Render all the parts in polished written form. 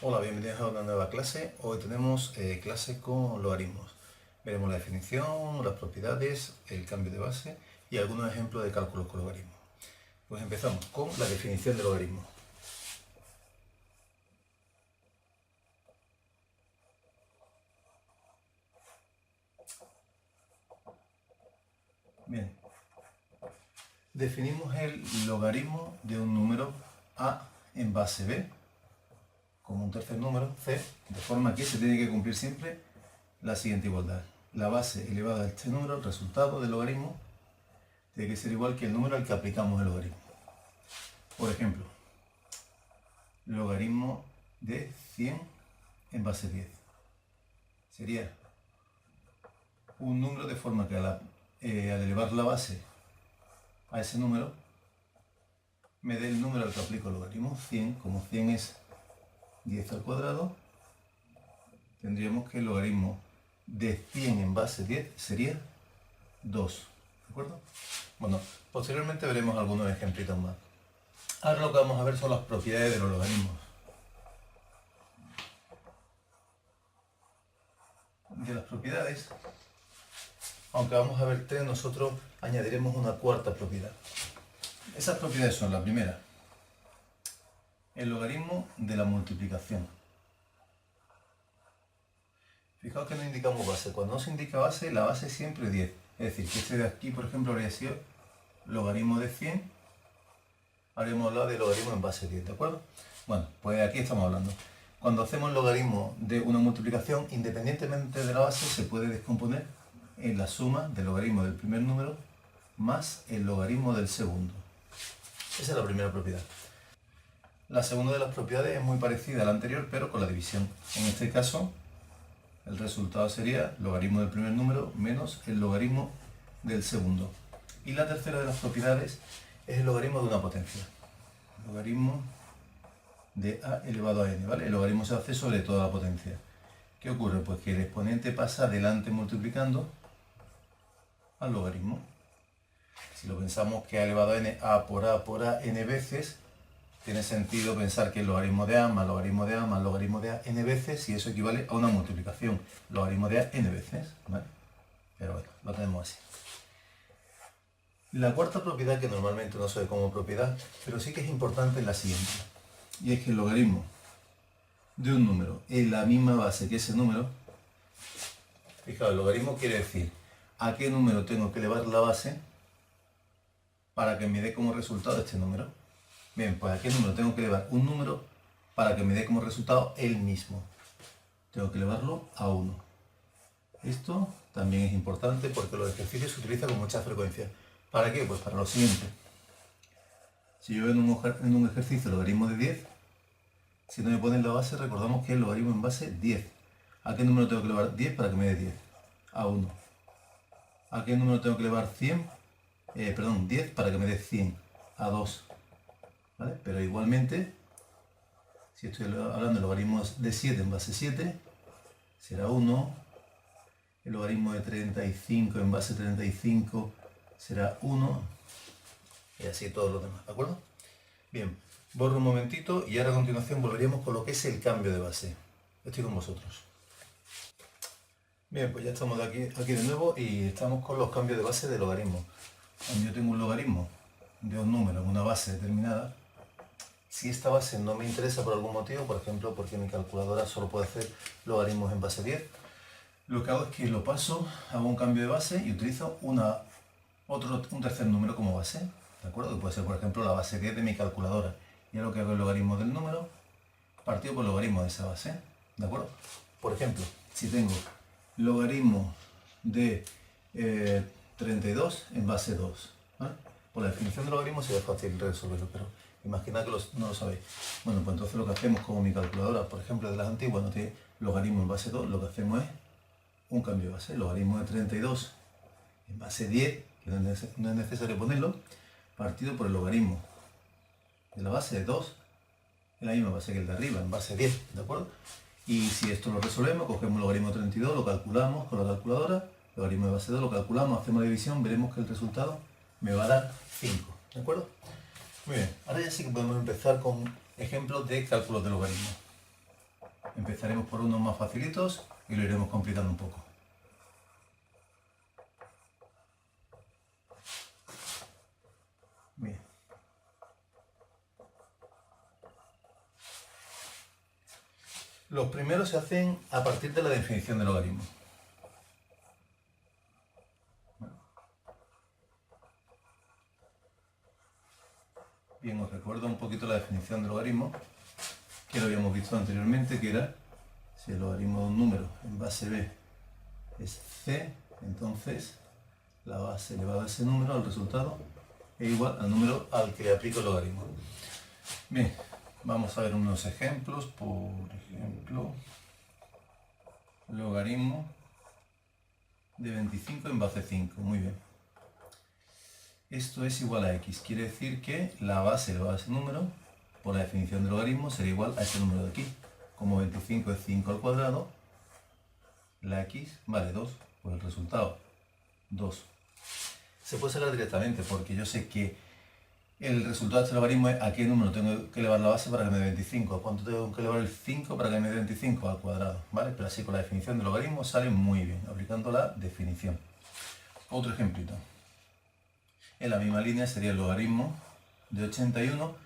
Hola, bienvenidos a una nueva clase. Hoy tenemos clase con logaritmos. Veremos la definición, las propiedades, el cambio de base y algunos ejemplos de cálculos con logaritmos. Pues empezamos con la definición de logaritmo. Bien. Definimos el logaritmo de un número a en base b como un tercer número c, de forma que se tiene que cumplir siempre la siguiente igualdad. La base elevada a este número, el resultado del logaritmo, tiene que ser igual que el número al que aplicamos el logaritmo. Por ejemplo, logaritmo de 100 en base 10. Sería un número de forma que al elevar la base a ese número, me dé el número al que aplico el logaritmo. 100, como 100 es 10 al cuadrado, tendríamos que el logaritmo de 100 en base 10 sería 2. ¿De acuerdo? Bueno, posteriormente veremos algunos ejemplitos más. Ahora lo que vamos a ver son las propiedades de los logaritmos. De las propiedades, aunque vamos a ver tres, nosotros añadiremos una cuarta propiedad. Esas propiedades son: la primera, el logaritmo de la multiplicación. Fijaos que no indicamos base. Cuando no se indica base, la base es siempre 10. Es decir, que este de aquí, por ejemplo, habría sido logaritmo de 100. Habríamos hablado de logaritmo en base 10, ¿de acuerdo? Bueno, pues aquí estamos hablando. Cuando hacemos logaritmo de una multiplicación, independientemente de la base, se puede descomponer en la suma del logaritmo del primer número más el logaritmo del segundo. Esa es la primera propiedad. La segunda de las propiedades es muy parecida a la anterior, pero con la división. En este caso, el resultado sería logaritmo del primer número menos el logaritmo del segundo. Y la tercera de las propiedades es el logaritmo de una potencia. Logaritmo de a elevado a n, ¿vale? El logaritmo se hace sobre toda la potencia. ¿Qué ocurre? Pues que el exponente pasa adelante multiplicando al logaritmo. Si lo pensamos que a elevado a n, a por a n veces, tiene sentido pensar que el logaritmo de a más logaritmo de a más logaritmo de a n veces, y eso equivale a una multiplicación. Logaritmo de a n veces, ¿vale? Pero bueno, lo tenemos así. La cuarta propiedad, que normalmente no se ve como propiedad, pero sí que es importante, es la siguiente. Y es que el logaritmo de un número en la misma base que ese número, fijaos, el logaritmo quiere decir a qué número tengo que elevar la base para que me dé como resultado este número. Bien, pues a qué número tengo que elevar un número para que me dé como resultado el mismo. Tengo que elevarlo a 1. Esto también es importante porque los ejercicios se utilizan con mucha frecuencia. ¿Para qué? Pues para lo siguiente. Si yo veo en un ejercicio el logaritmo de 10, si no me ponen la base, recordamos que es el logaritmo en base 10. ¿A qué número tengo que elevar 10 para que me dé 10? A 1. ¿A qué número tengo que elevar 10 para que me dé 100? A 2. ¿Vale? Pero igualmente, si estoy hablando de logaritmos de 7 en base 7, será 1. El logaritmo de 35 en base 35 será 1. Y así todos los demás, ¿de acuerdo? Bien, borro un momentito y ahora a continuación volveríamos con lo que es el cambio de base. Estoy con vosotros. Bien, pues ya estamos aquí de nuevo y estamos con los cambios de base de logaritmo. Cuando yo tengo un logaritmo de un número en una base determinada, si esta base no me interesa por algún motivo, por ejemplo porque mi calculadora solo puede hacer logaritmos en base 10, lo que hago es que lo paso, hago un cambio de base y utilizo un tercer número como base, ¿de acuerdo? Que puede ser, por ejemplo, la base 10 de mi calculadora. Y ahora lo que hago es el logaritmo del número partido por el logaritmo de esa base, ¿de acuerdo? Por ejemplo, si tengo logaritmo de 32 en base 2, ¿vale? Por la definición de logaritmo sería fácil resolverlo, pero imaginad que no lo sabéis. Bueno, pues entonces lo que hacemos, como mi calculadora, por ejemplo, de las antiguas no tiene logaritmo en base 2, lo que hacemos es un cambio de base. Logaritmo de 32 en base 10, que no es necesario ponerlo, partido por el logaritmo de la base de 2 en la misma base que el de arriba, en base 10, ¿de acuerdo? Y si esto lo resolvemos, cogemos el logaritmo de 32, lo calculamos con la calculadora, logaritmo de base 2 lo calculamos, hacemos la división, veremos que el resultado me va a dar 5, ¿de acuerdo? Muy bien, ahora ya sí que podemos empezar con ejemplos de cálculos de logaritmos. Empezaremos por unos más facilitos y lo iremos complicando un poco. Bien. Los primeros se hacen a partir de la definición de logaritmo. Bien, os recuerdo un poquito la definición de logaritmo, que lo habíamos visto anteriormente, que era si el logaritmo de un número en base b es c, entonces la base elevada a ese número, al resultado, es igual al número al que le aplico el logaritmo. Bien, vamos a ver unos ejemplos. Por ejemplo, logaritmo de 25 en base 5. Muy bien. Esto es igual a x. Quiere decir que la base elevada a ese número, por la definición de logaritmo, sería igual a ese número de aquí. Como 25 es 5 al cuadrado, la x vale 2. Pues el resultado, 2. Se puede sacar directamente porque yo sé que el resultado de este logaritmo es a qué número tengo que elevar la base para que me dé 25. ¿A cuánto tengo que elevar el 5 para que me dé 25? Al cuadrado. ¿Vale? Pero así con la definición de logaritmo sale muy bien, aplicando la definición. Otro ejemplito. En la misma línea sería el logaritmo de 81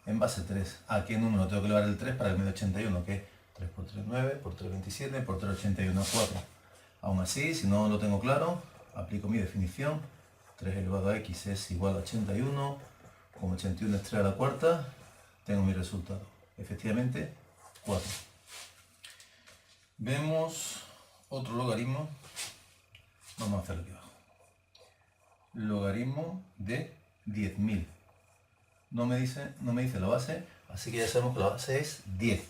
en base 3. ¿A qué número tengo que elevar el 3 para que me dé 81? Que es 3 por 3, 9, por 3, 27, por 3, 81, 4. Aún así, si no lo tengo claro, aplico mi definición. 3 elevado a x es igual a 81. Como 81 es 3 a la cuarta, tengo mi resultado. Efectivamente, 4. Vemos otro logaritmo. Vamos a hacerlo aquí abajo. Logaritmo de 10.000. No me dice la base, así que ya sabemos que la base es 10.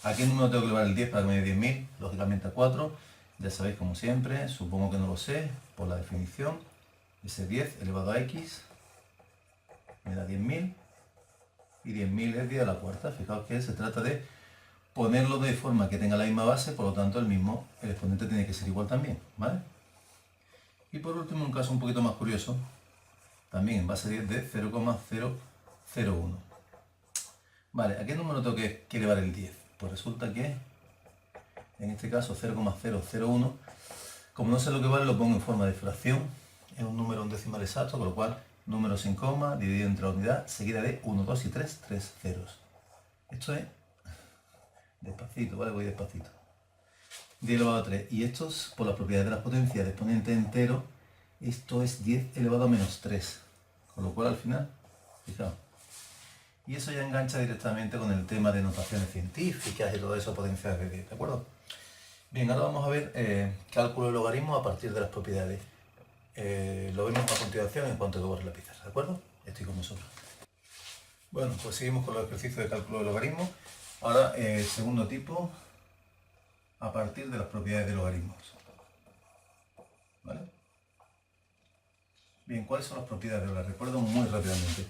¿A qué número tengo que elevar el 10 para que me dé 10.000? Lógicamente a 4. Ya sabéis, como siempre, supongo que no lo sé, por la definición. Ese 10 elevado a x me da 10.000. Y 10.000 es 10 a la cuarta. Fijaos que se trata de ponerlo de forma que tenga la misma base, por lo tanto el exponente tiene que ser igual también, ¿vale? Y por último, un caso un poquito más curioso, también en base 10 de 0,001. Vale, ¿a qué número tengo que elevar el 10? Pues resulta que, en este caso 0,001, como no sé lo que vale, lo pongo en forma de fracción, es un número en decimal exacto, con lo cual número sin coma, dividido entre la unidad, seguida de 1, 2 y 3 ceros. Esto es despacito, ¿vale? Voy despacito. 10 elevado a 3. Y esto es por las propiedades de las potencias de exponente entero, esto es 10 elevado a menos 3. Con lo cual al final, fijaos. Y eso ya engancha directamente con el tema de notaciones científicas y todo eso, potencias de 10, ¿de acuerdo? Bien, ahora vamos a ver cálculo de logaritmos a partir de las propiedades. Lo vemos a continuación en cuanto que borre la pizarra, ¿de acuerdo? Estoy con vosotros. Bueno, pues seguimos con los ejercicios de cálculo de logaritmos. Ahora, segundo tipo, a partir de las propiedades de logaritmos. ¿Vale? Bien, ¿cuáles son las propiedades? Las recuerdo muy rápidamente.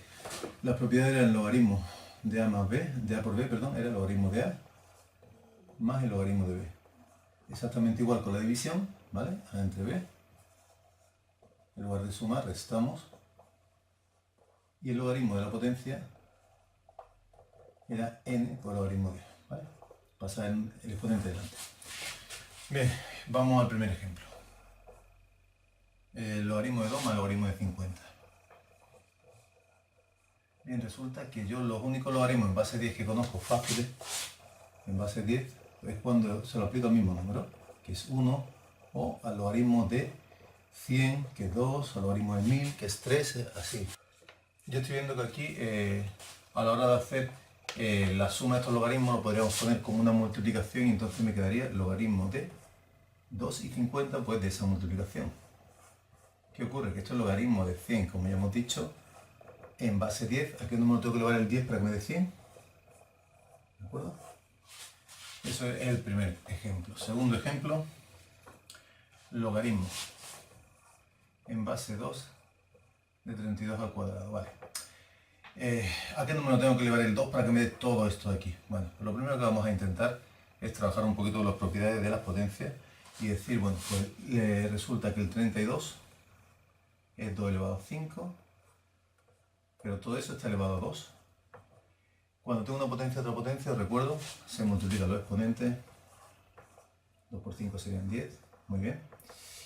Las propiedades eran el logaritmo de A más B, de A por B, perdón, era el logaritmo de A más el logaritmo de B. Exactamente igual con la división, ¿vale? A entre B. En lugar de sumar, restamos. Y el logaritmo de la potencia era n por el logaritmo de A, ¿vale? Pasa el exponente delante. Bien, vamos al primer ejemplo. El logaritmo de 2 más el logaritmo de 50. Bien, resulta que yo los únicos logaritmos en base 10 que conozco fáciles, en base 10, es cuando se lo aplico al mismo número, que es 1, o al logaritmo de 100, que es 2, al logaritmo de 1000, que es 3, así. Yo estoy viendo que aquí, a la hora de hacer la suma de estos logaritmos, lo podríamos poner como una multiplicación y entonces me quedaría el logaritmo de 2 y 50, pues de esa multiplicación. ¿Qué ocurre? Que esto es el logaritmo de 100, como ya hemos dicho, en base 10. ¿A qué número tengo que elevar el 10 para que me dé 100? ¿De acuerdo? Eso es el primer ejemplo. Segundo ejemplo, logaritmo en base 2 de 32 al cuadrado. Vale. ¿A qué número tengo que elevar el 2 para que me dé todo esto de aquí? Bueno, lo primero que vamos a intentar es trabajar un poquito las propiedades de las potencias y decir, bueno, pues resulta que el 32 es 2 elevado a 5 pero todo eso está elevado a 2. Cuando tengo una potencia y otra potencia, os recuerdo, se multiplican los exponentes. 2 por 5 serían 10, muy bien.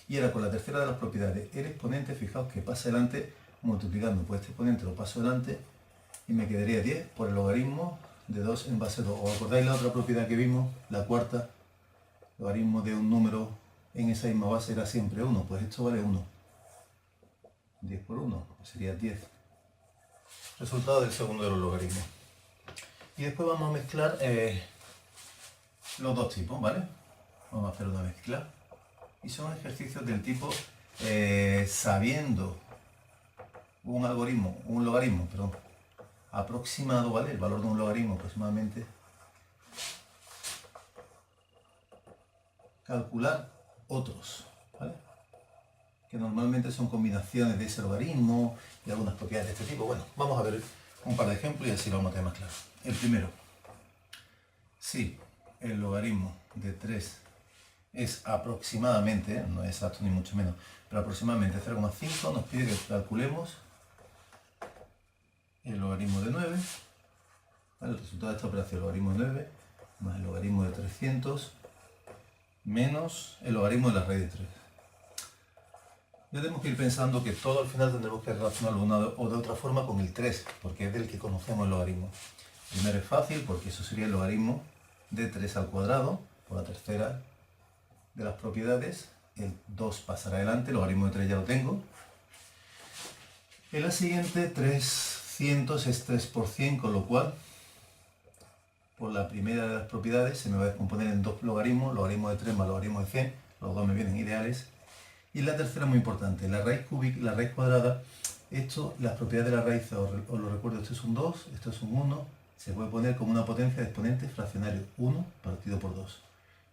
Y ahora con la tercera de las propiedades, el exponente, fijaos que pasa delante multiplicando, pues este exponente lo paso delante y me quedaría 10 por el logaritmo de 2 en base 2. ¿Os acordáis la otra propiedad que vimos? La cuarta, logaritmo de un número en esa misma base era siempre 1, pues esto vale 1. 10 por 1 sería 10. Resultado del segundo de los logaritmos. Y después vamos a mezclar los dos tipos, ¿vale? Vamos a hacer una mezcla. Y son ejercicios del tipo sabiendo un logaritmo, perdón, aproximado, ¿vale? El valor de un logaritmo aproximadamente. Calcular otros, ¿vale? Que normalmente son combinaciones de ese logaritmo y algunas propiedades de este tipo. Bueno, vamos a ver un par de ejemplos y así lo vamos a tener más claro. El primero, si el logaritmo de 3 es aproximadamente, no es exacto ni mucho menos, pero aproximadamente 0,5, nos pide que calculemos el logaritmo de 9, ¿vale? El resultado de esta operación, el logaritmo de 9 más el logaritmo de 300 menos el logaritmo de la raíz de 3. Ya tenemos que ir pensando que todo al final tendremos que relacionarlo de una o de otra forma con el 3, porque es del que conocemos el logaritmo. Primero es fácil, porque eso sería el logaritmo de 3 al cuadrado, por la tercera de las propiedades. El 2 pasará adelante, el logaritmo de 3 ya lo tengo. En la siguiente, 300 es 3 por 100, con lo cual, por la primera de las propiedades, se me va a descomponer en dos logaritmos, logaritmo de 3 más logaritmo de 100, los dos me vienen ideales. Y la tercera muy importante, la raíz cúbica, la raíz cuadrada. Esto, las propiedades de la raíz, os lo recuerdo, esto es un 2, esto es un 1, se puede poner como una potencia de exponente fraccionario, 1 partido por 2.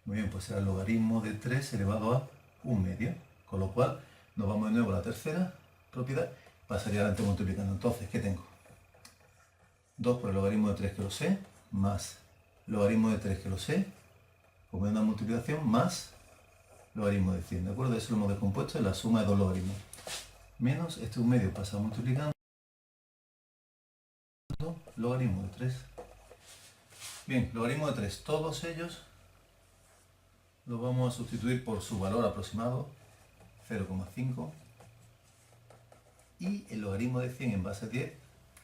Muy bien, pues será el logaritmo de 3 elevado a 1 medio, con lo cual nos vamos de nuevo a la tercera propiedad, pasaría adelante multiplicando. Entonces, ¿qué tengo? 2 por el logaritmo de 3 que lo sé, más logaritmo de 3 que lo sé, como es una multiplicación, más logaritmo de 100, ¿de acuerdo? Eso lo hemos descompuesto en la suma de dos logaritmos. Menos este 1 medio pasa multiplicando logaritmo de 3. Bien, logaritmo de 3, todos ellos los vamos a sustituir por su valor aproximado, 0,5. Y el logaritmo de 100 en base a 10,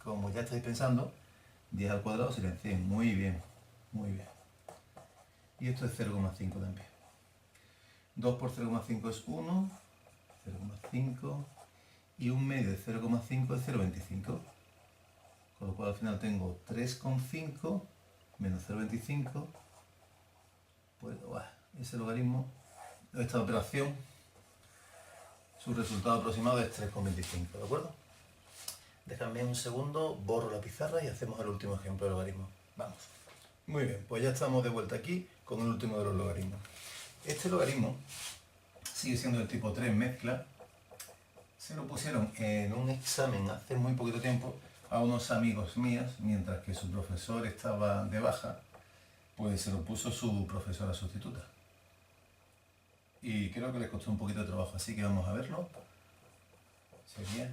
como ya estáis pensando, 10 al cuadrado serían 100. Muy bien, muy bien. Y esto es 0,5 también. 2 por 0,5 es 1, 0,5, y 1 medio de 0,5 es 0,25. Con lo cual al final tengo 3,5 menos 0,25. Pues ese logaritmo, esta operación, su resultado aproximado es 3,25, ¿de acuerdo? Déjame un segundo, borro la pizarra y hacemos el último ejemplo de logaritmo. Vamos. Muy bien, pues ya estamos de vuelta aquí con el último de los logaritmos. Este logaritmo sigue siendo del tipo 3 mezcla. Se lo pusieron en un examen hace muy poquito tiempo a unos amigos míos, mientras que su profesor estaba de baja, pues se lo puso su profesora sustituta. Y creo que les costó un poquito de trabajo, así que vamos a verlo. Sería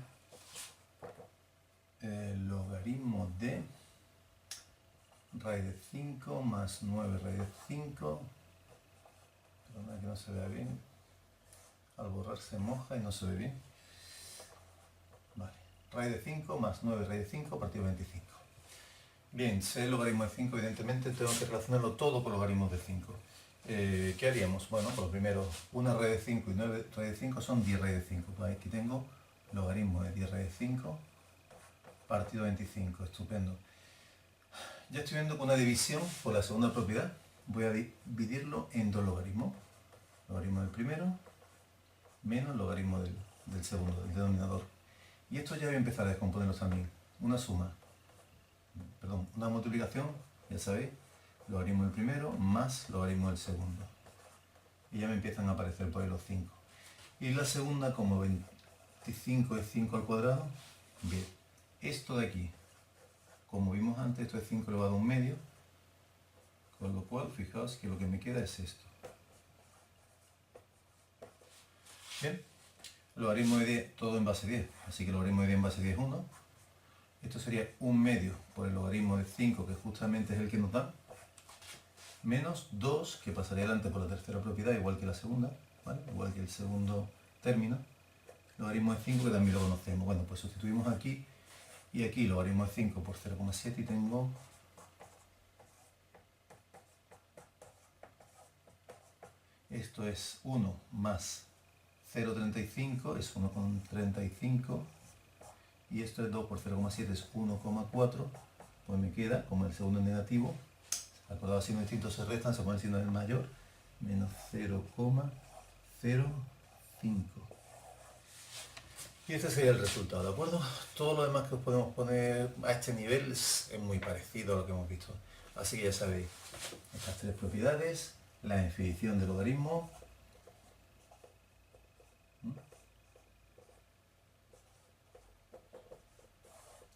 el logaritmo de raíz de 5 más 9 raíz de 5. Perdona que no se vea bien. Al borrar se moja y no se ve bien. Vale. Raíz de 5 más 9 raíz de 5 partido 25. Bien, sé el logaritmo de 5, evidentemente tengo que relacionarlo todo con logaritmos de 5. ¿Qué haríamos? Bueno, pues primero, una raíz de 5 y 9 raíz de 5 son 10 raíz de 5. Pues aquí tengo logaritmo de 10 raíz de 5 partido 25. Estupendo. Ya estoy viendo con una división por la segunda propiedad. Voy a dividirlo en dos logaritmos. Logaritmo del primero menos logaritmo del segundo, del denominador. Y esto ya voy a empezar a descomponerlo también. Una suma, perdón, una multiplicación, ya sabéis, logaritmo del primero más logaritmo del segundo. Y ya me empiezan a aparecer por ahí los 5. Y la segunda, como 25 es 5 al cuadrado, bien, esto de aquí, como vimos antes, esto es 5 elevado a 1 medio, con lo cual, fijaos que lo que me queda es esto. Bien, logaritmo de 10, todo en base 10, así que logaritmo de 10 en base 10 es 1. Esto sería 1/2 por el logaritmo de 5, que justamente es el que nos da, menos 2, que pasaría adelante por la tercera propiedad, igual que la segunda, ¿vale? Igual que el segundo término. Logaritmo de 5, que también lo conocemos. Bueno, pues sustituimos aquí y aquí logaritmo de 5 por 0,7 y tengo esto es 1 más 0,35, es 1,35, y esto es 2 por 0,7 es 1,4, pues me queda, como el segundo es negativo, acordado los signos distintos se restan, se pone el signo del mayor, menos 0,05. Y este sería el resultado, ¿de acuerdo? Todo lo demás que os podemos poner a este nivel es muy parecido a lo que hemos visto. Así que ya sabéis, estas tres propiedades, la definición del logaritmo,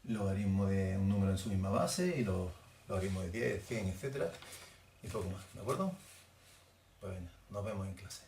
logaritmo de un número en su misma base y los logaritmos de 10, 100, etc. Y poco más, ¿de acuerdo? Pues venga, nos vemos en clase.